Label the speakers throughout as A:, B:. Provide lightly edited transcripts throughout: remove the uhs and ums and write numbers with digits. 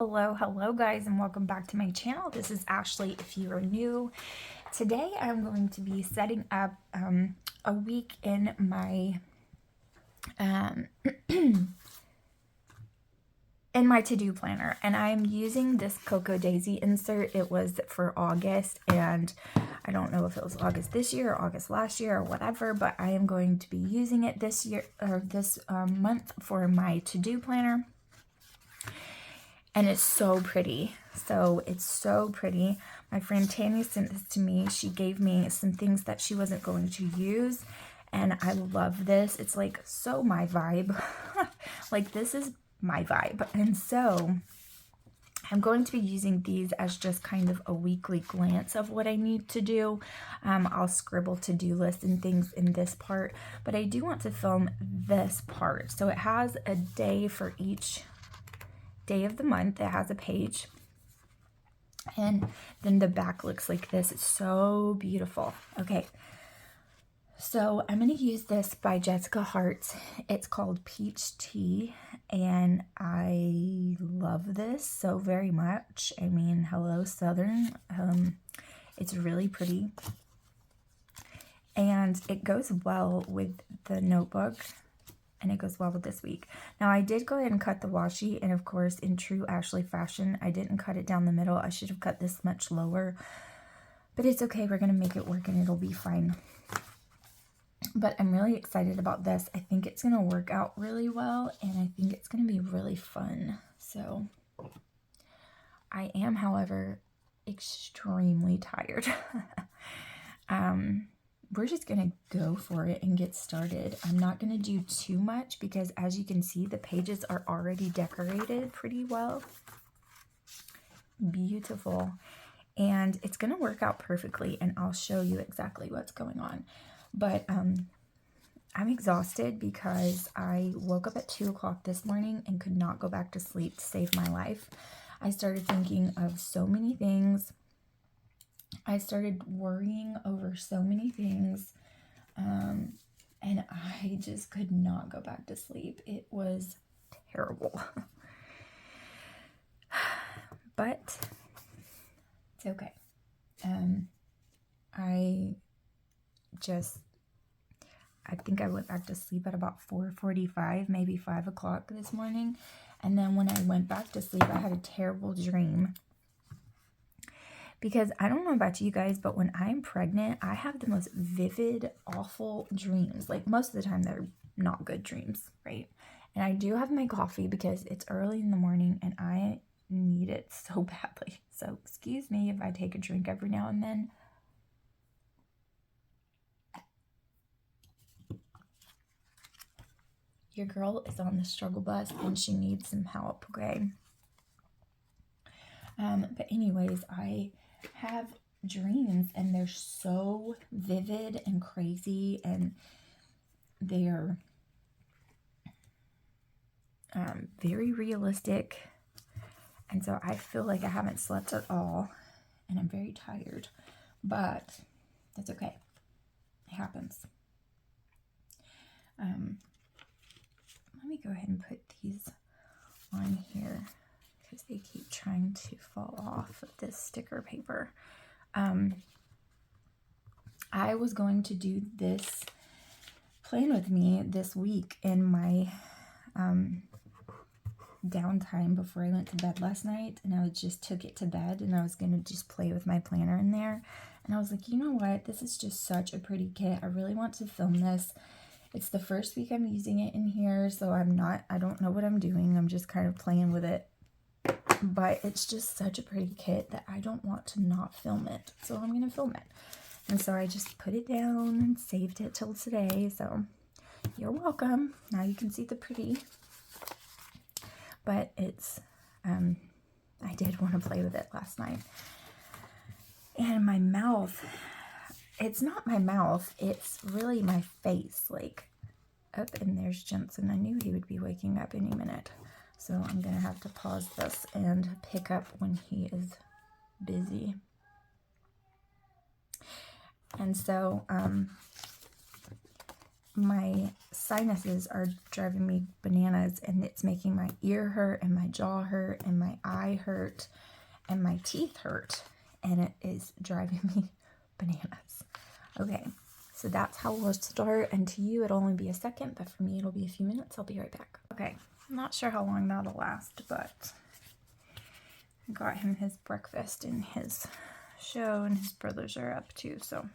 A: Hello guys, and welcome back to my channel. This is Ashley if you are new. Today I'm going to be setting up a week in my in my to-do planner, and I'm using this Cocoa Daisy insert. It was for August, and I don't know if it was August this year or August last year or whatever, but I am going to be using it this year or this month for my to-do planner. And it's so pretty. It's so pretty. My friend Tanya sent this to me. She gave me some things that she wasn't going to use, and I love this. It's like so my vibe. Like, this is my vibe. And so I'm going to be using these as just kind of a weekly glance of what I need to do. I'll scribble to-do lists and things in this part, but I do want to film this part. So it has a day for each day of the month. It has a page, and then the back looks like this. It's so beautiful. Okay, so I'm going to use this by Jessica Hart. It's called Peach Tea, and I love this so very much. I mean, hello Southern. It's really pretty, and it goes well with the notebook, and it goes well with this week. Now, I did go ahead and cut the washi, and of course, in true Ashley fashion, I didn't cut it down the middle. I should have cut this much lower, but it's okay. We're going to make it work, and it'll be fine. But I'm really excited about this. I think it's going to work out really well, and I think it's going to be really fun. So, I am, however, extremely tired. We're just going to go for it and get started. I'm not going to do too much because, as you can see, the pages are already decorated pretty well. Beautiful. And it's going to work out perfectly, and I'll show you exactly what's going on. But I'm exhausted because I woke up at 2 o'clock this morning and could not go back to sleep to save my life. I started thinking of so many things. I started worrying over so many things, and I just could not go back to sleep. It was terrible. But it's okay. I think I went back to sleep at about 4:45, maybe 5 o'clock this morning. And then when I went back to sleep, I had a terrible dream. Because I don't know about you guys, but when I'm pregnant, I have the most vivid, awful dreams. Like, most of the time, they're not good dreams, right? And I do have my coffee because it's early in the morning and I need it so badly. So excuse me if I take a drink every now and then. Your girl is on the struggle bus and she needs some help, okay? But anyways, I have dreams and they're so vivid and crazy, and they're very realistic. And so I feel like I haven't slept at all and I'm very tired, but that's okay. It happens. Let me go ahead and put these on here because they keep trying to fall off of this sticker paper. I was going to do this plan with me this week in my downtime before I went to bed last night, and I just took it to bed and I was going to just play with my planner in there. And I was like, you know what? This is just such a pretty kit. I really want to film this. It's the first week I'm using it in here, so I don't know what I'm doing. I'm just kind of playing with it. But it's just such a pretty kit that I don't want to not film it. So I'm going to film it. And so I just put it down and saved it till today. So you're welcome. Now you can see the pretty. But it's, I did want to play with it last night. And my mouth, it's not my mouth, it's really my face. Like, and there's Jensen. I knew he would be waking up any minute. So I'm going to have to pause this and pick up when he is busy. And so, my sinuses are driving me bananas, and it's making my ear hurt and my jaw hurt and my eye hurt and my teeth hurt, and it is driving me bananas. Okay, so that's how we'll start, and to you it'll only be a second, but for me it'll be a few minutes. I'll be right back. Okay, I'm not sure how long that'll last, but I got him his breakfast in his show, and his brothers are up too, so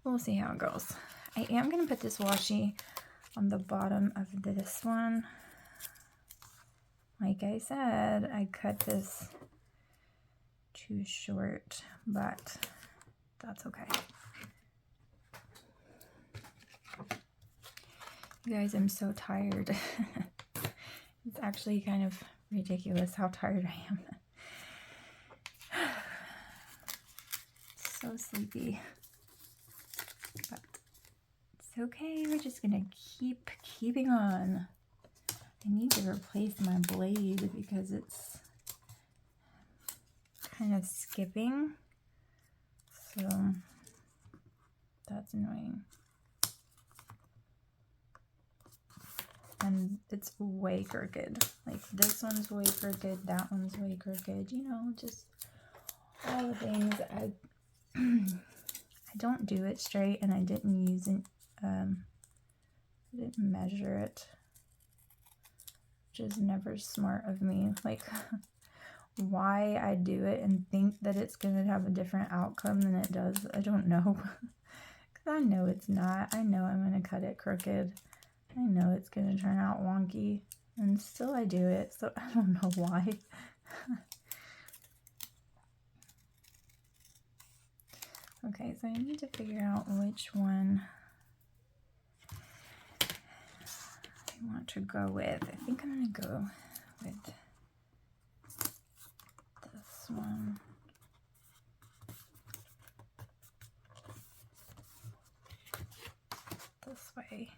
A: we'll see how it goes. I am going to put this washi on the bottom of this one. Like I said, I cut this too short, but that's okay. You guys, I'm so tired. It's actually kind of ridiculous how tired I am. So sleepy. But it's okay. We're just gonna keep keeping on. I need to replace my blade because it's kind of skipping. So that's annoying. And it's way crooked. Like this one's way crooked, that one's way crooked, you know, just all the things. I don't do it straight, and I didn't use it, I didn't measure it, which is never smart of me. Like, why I do it and think that it's going to have a different outcome than it does, I don't know. Because I know it's not. I know I'm going to cut it crooked. I know it's going to turn out wonky, and still I do it, so I don't know why. Okay, so I need to figure out which one I want to go with. I think I'm going to go with this one. This way.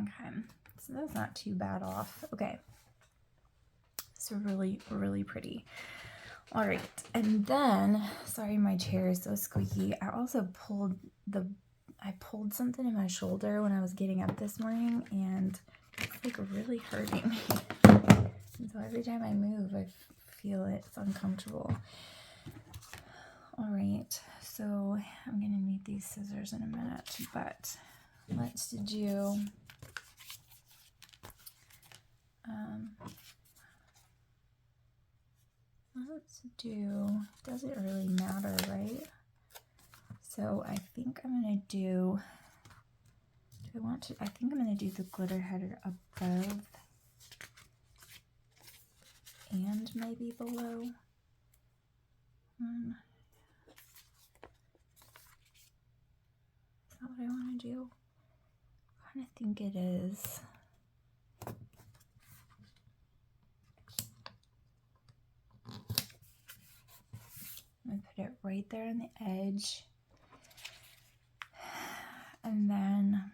A: Okay, so that's not too bad off. Okay, so really, really pretty. All right, and then, sorry, my chair is so squeaky. I also pulled something in my shoulder when I was getting up this morning, and it's like really hurting me. And so every time I move, I feel it's uncomfortable. All right, so I'm gonna need these scissors in a minute, but let's do. Doesn't really matter, right? So I think I'm gonna do, I think I'm gonna do the glitter header above and maybe below. Is that what I wanna do? I kinda think it is. I put it right there on the edge, and then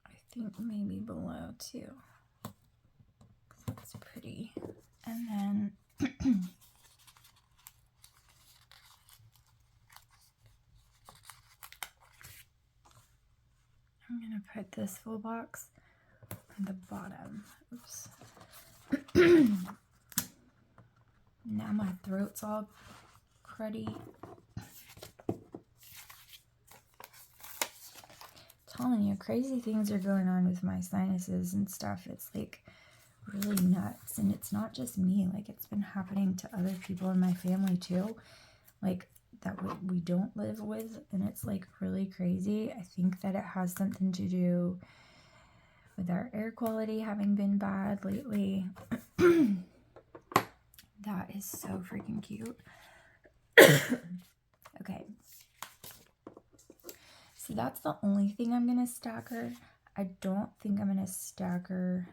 A: I think maybe below too. That's pretty. And then I'm gonna put this full box on the bottom. Oops. Now my throat's all cruddy. Telling you, crazy things are going on with my sinuses and stuff. It's like really nuts, and it's not just me. Like, it's been happening to other people in my family too, like that we don't live with, and it's like really crazy. I think that it has something to do with our air quality having been bad lately. That is so freaking cute. Okay, so that's the only thing I'm gonna stacker. I don't think I'm gonna stacker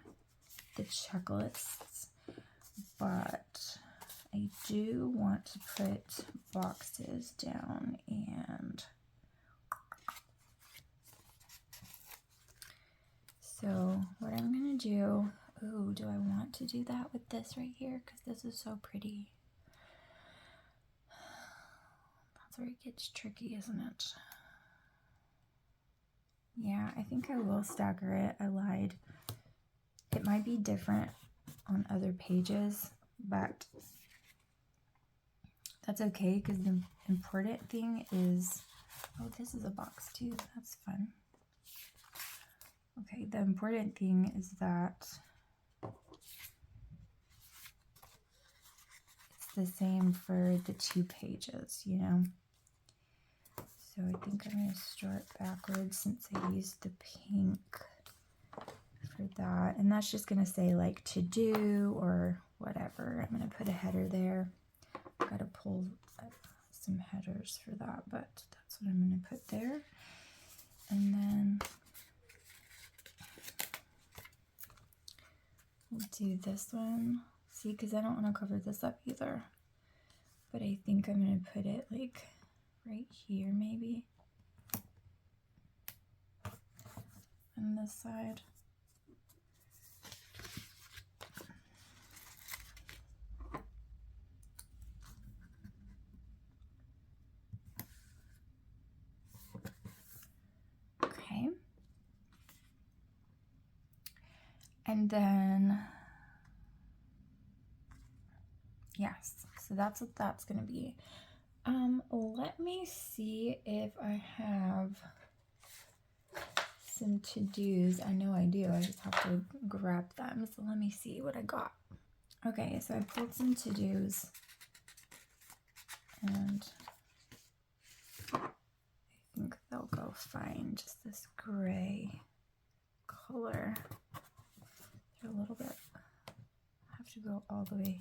A: the checklists, but I do want to put boxes down, and so what I'm gonna do, Ooh, do I want to do that with this right here? Because this is so pretty. That's where it gets tricky, isn't it? Yeah, I think I will stagger it. I lied. It might be different on other pages, but that's okay because the important thing is, oh, this is a box too. That's fun. Okay, the important thing is that it's the same for the 2 pages, you know? So I think I'm going to start backwards since I used the pink for that. And that's just going to say like to do or whatever. I'm going to put a header there. I've got to pull some headers for that, but that's what I'm going to put there. And then we'll do this one. See, because I don't want to cover this up either. But I think I'm going to put it like right here maybe. On this side. Okay. And then, yes, so that's what that's going to be. Let me see if I have some to-dos. I know I do. I just have to grab them. So let me see what I got. Okay, so I pulled some to-dos. And I think they'll go fine. Just this gray color. They're a little bit, I have to go all the way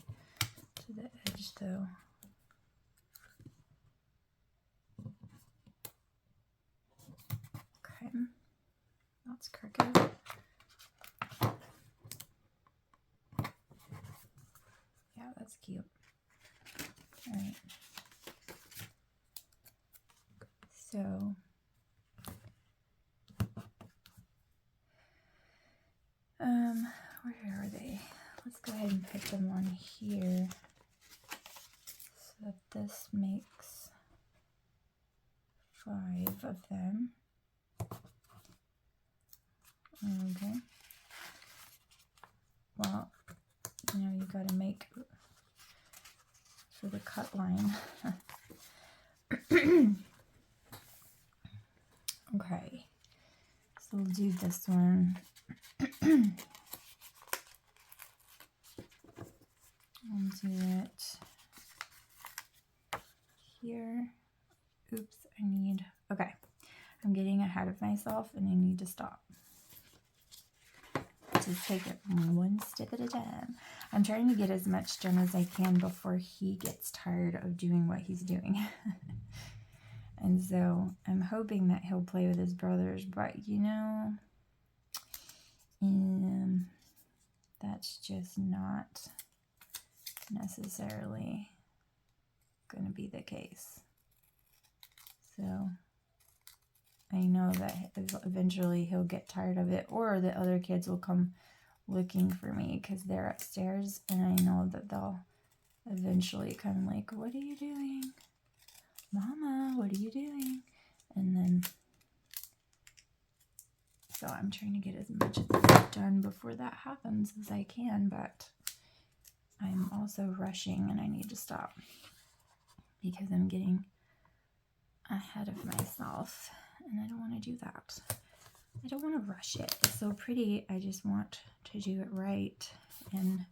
A: to the edge though. Okay, that's crooked. Yeah, that's cute. All right. So, where are they? Let's go ahead and put them on here so that this makes 5 of them. Okay. Well, you know, you gotta make for the cut line. Okay, so we'll do this one. I'll do it here. Oops, okay, I'm getting ahead of myself and I need to stop. Just take it one step at a time. I'm trying to get as much done as I can before he gets tired of doing what he's doing. And so I'm hoping that he'll play with his brothers, but you know, that's just not necessarily going to be the case. So I know that eventually he'll get tired of it, or the other kids will come looking for me because they're upstairs, and I know that they'll eventually come like, what are you doing? Mama, what are you doing? And then, so I'm trying to get as much done before that happens as I can, but I'm also rushing and I need to stop because I'm getting ahead of myself and I don't want to do that. I don't want to rush it. It's so pretty. I just want to do it right and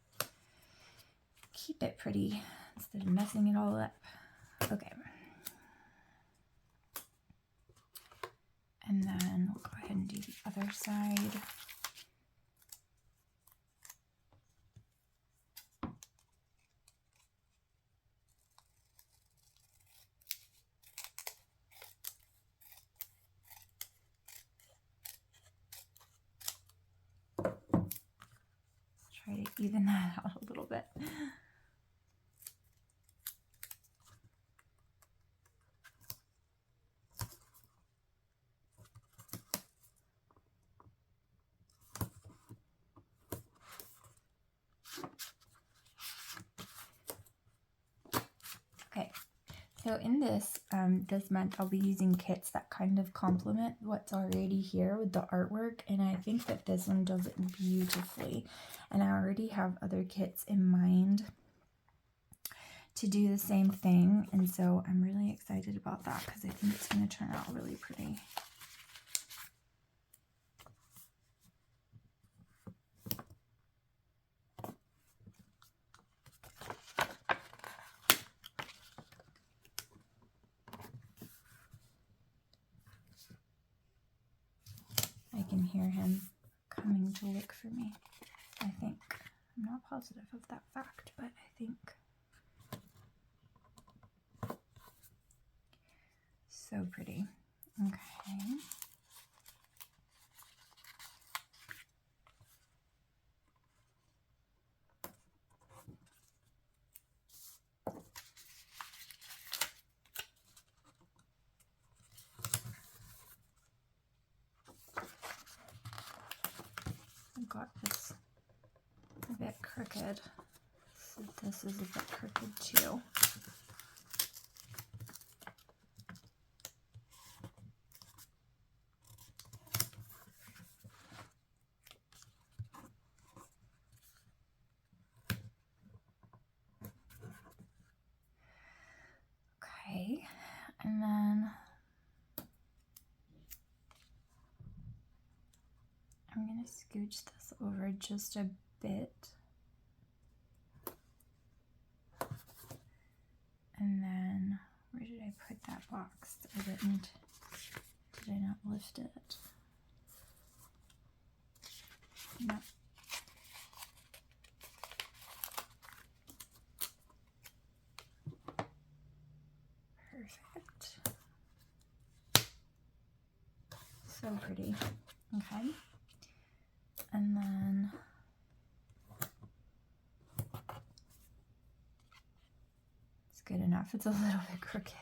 A: keep it pretty instead of messing it all up. Okay. And then we'll go ahead and do the other side. Try to even that out a little bit. So in this month, I'll be using kits that kind of complement what's already here with the artwork, and I think that this one does it beautifully. And I already have other kits in mind to do the same thing, and so I'm really excited about that because I think it's going to turn out really pretty. I can hear him coming to look for me, I think. I'm not positive of that fact, but I think. So pretty. Okay. I've got this a bit crooked. So this is a bit crooked too. Okay, and then I'm going to scooch this over just a bit. And then, where did I put that box? Did I not lift it? No. Perfect. So pretty. Okay. And then it's good enough. It's a little bit crooked.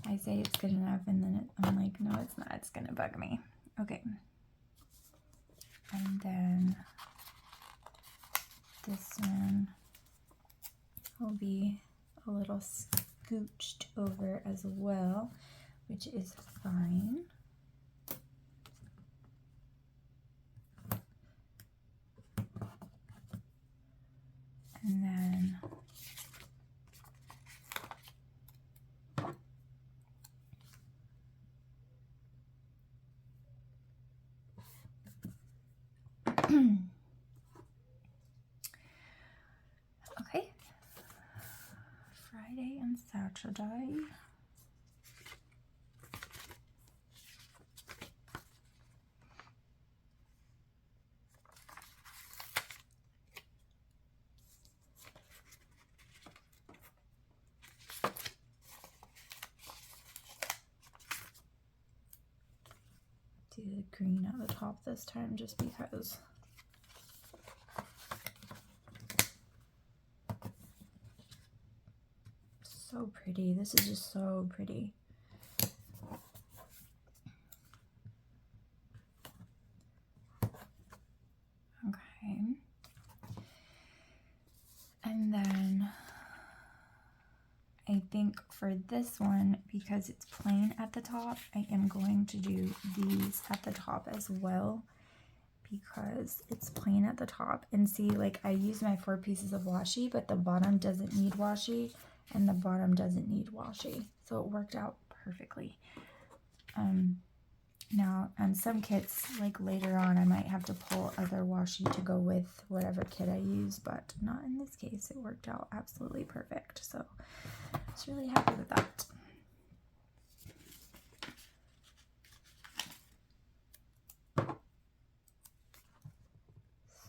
A: I say it's good enough, and then I'm like, no, it's not. It's gonna bug me. Okay. And then this one will be a little scooched over as well, which is fine. And then okay, Friday and Saturday. Do the green at the top this time just because. So pretty. This is just so pretty. Okay. And then I think for this one, because it's plain at the top, I am going to do these at the top as well, because it's plain at the top. And see, like, I used my 4 pieces of washi, but the bottom doesn't need washi and the bottom doesn't need washi, so it worked out perfectly. Now on some kits, like later on, I might have to pull other washi to go with whatever kit I use, but not in this case. It worked out absolutely perfect, so I was really happy with that.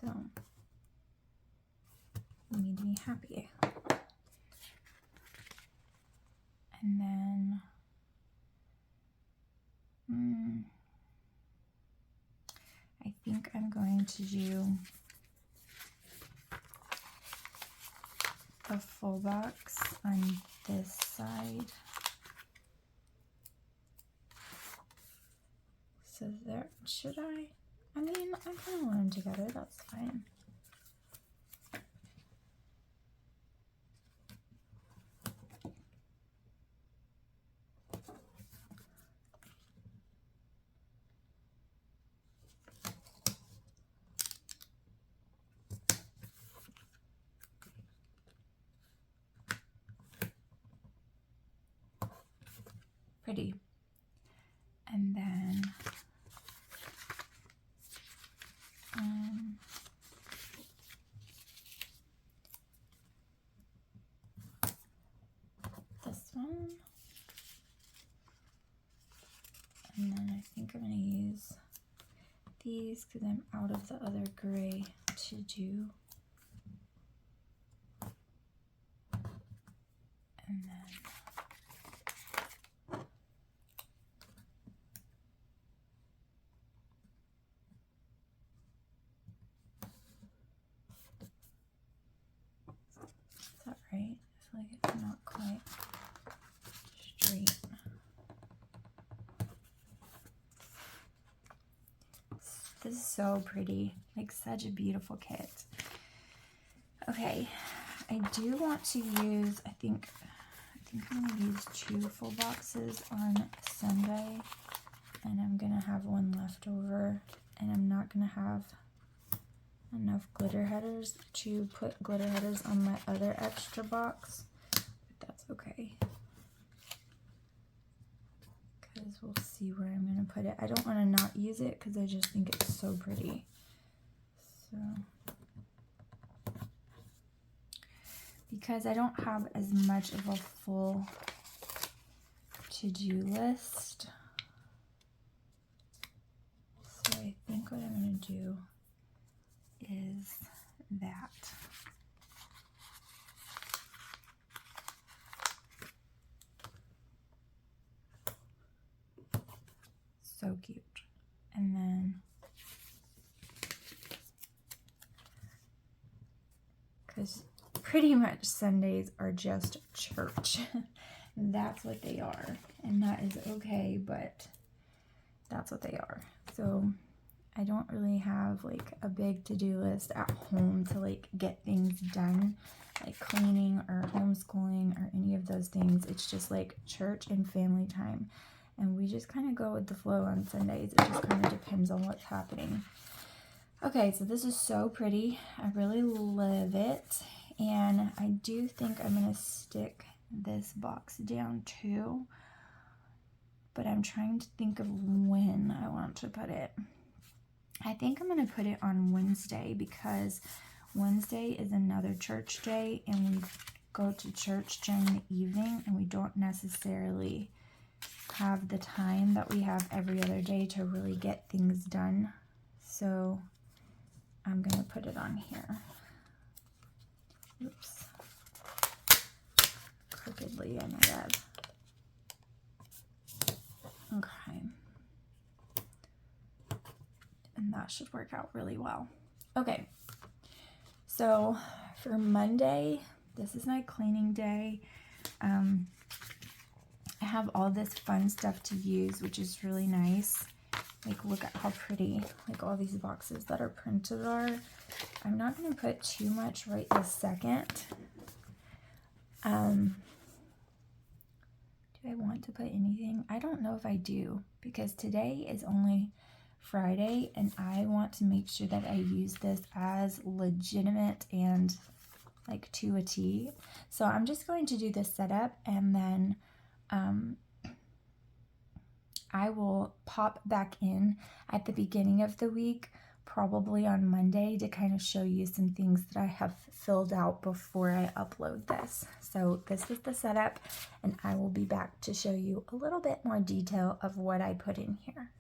A: So, made me happy. And then, I think I'm going to do a full box on this side. So there, should I? I mean, I kind of want them together, that's fine. pretty. And then this one. And then I think I'm going to use these because I'm out of the other gray to do. And then is that right? I feel like it's not quite straight. This is so pretty, like such a beautiful kit. Okay, I do want to use, I think I'm gonna use 2 full boxes on Sunday, and I'm gonna have one left over, and I'm not gonna have enough glitter headers to put glitter headers on my other extra box, but that's okay. Because we'll see where I'm going to put it. I don't want to not use it because I just think it's so pretty. So, because I don't have as much of a full to-do list, so I think what I'm going to do is that. So cute. And then, because pretty much Sundays are just church. That's what they are. And that is okay, but that's what they are. So I don't really have like a big to-do list at home to like get things done, like cleaning or homeschooling or any of those things. It's just like church and family time. And we just kind of go with the flow on Sundays. It just kind of depends on what's happening. Okay, so this is so pretty. I really love it. And I do think I'm going to stick this box down too. But I'm trying to think of when I want to put it. I think I'm going to put it on Wednesday because Wednesday is another church day. And we go to church during the evening. And we don't necessarily have the time that we have every other day to really get things done. So I'm going to put it on here. Oops. Crookedly, I might have. Okay. And that should work out really well. Okay. So for Monday, this is my cleaning day. I have all this fun stuff to use, which is really nice. Like, look at how pretty, like, all these boxes that are printed are. I'm not going to put too much right this second. Do I want to put anything? I don't know if I do, because today is only Friday, and I want to make sure that I use this as legitimate and, like, to a T. So I'm just going to do this setup, and then I will pop back in at the beginning of the week, probably on Monday, to kind of show you some things that I have filled out before I upload this. So this is the setup, and I will be back to show you a little bit more detail of what I put in here.